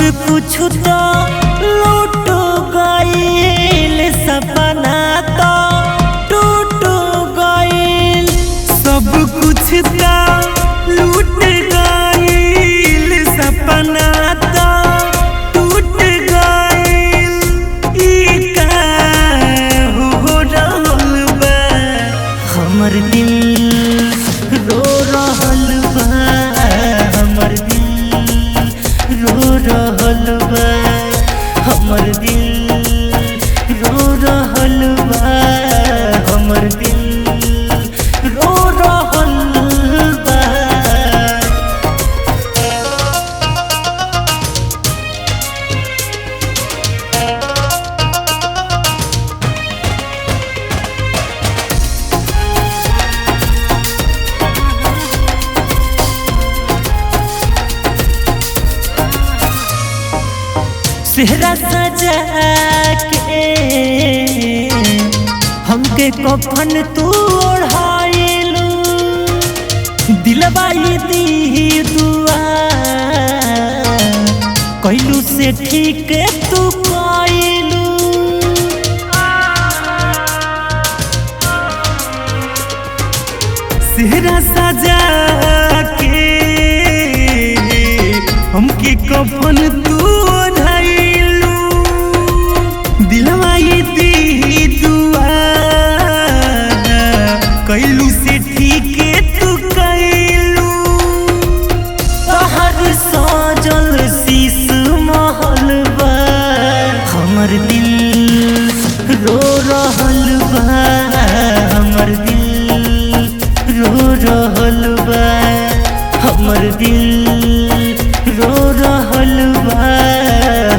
कुछ तो लूट गइल, सपना तो टूट गइल। सब कुछ तो लूट गइल, सपना तो टूट गइल। ई का हो रहल बा, हमर दिल रो रहल बा, हमर दिल रो रहल बा, हमर दिल रो रहल बा, हमर दिल रो रहल बा। सेहरा सजा के हमके कफन तू ओढ़ाइलू, दिलवा दी दुआ कैलू से ठीक तू कैलू। सेहरा सजा के हमके कफन तू कैलू से ठीक तू कैलू। तहर सजल शीश महल बा, हमर दिल रो रहल बा, हमर दिल रो रहल बा, हमर दिल रो रहल बा,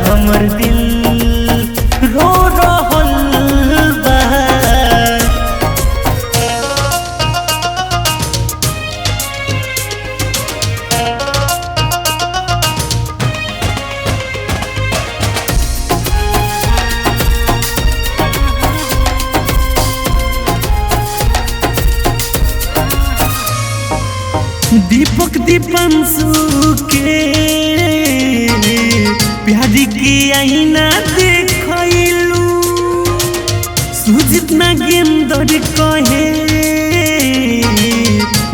हमर दिल रो रहल बा। दीपक दीपांशु के प्यार के आईना देखलू, सुजित नागेंद्र कहे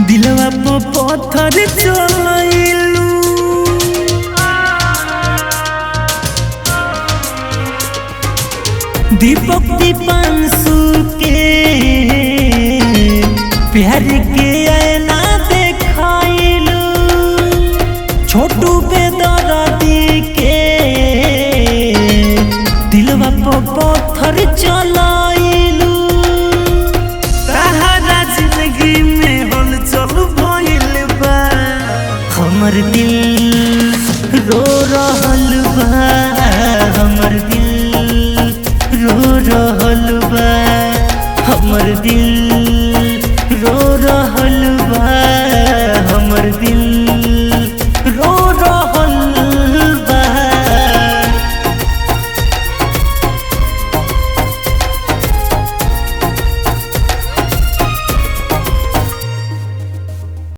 दिलवा पर पत्थर चलैलू। दीपक दीपांशु के प्यार के आईना छोटू बेदर्दी के दिलवा पर पत्थर चलैलू। तहरा जिंदगी में हलचल भइल बा, हमर दिल रो रहल बा,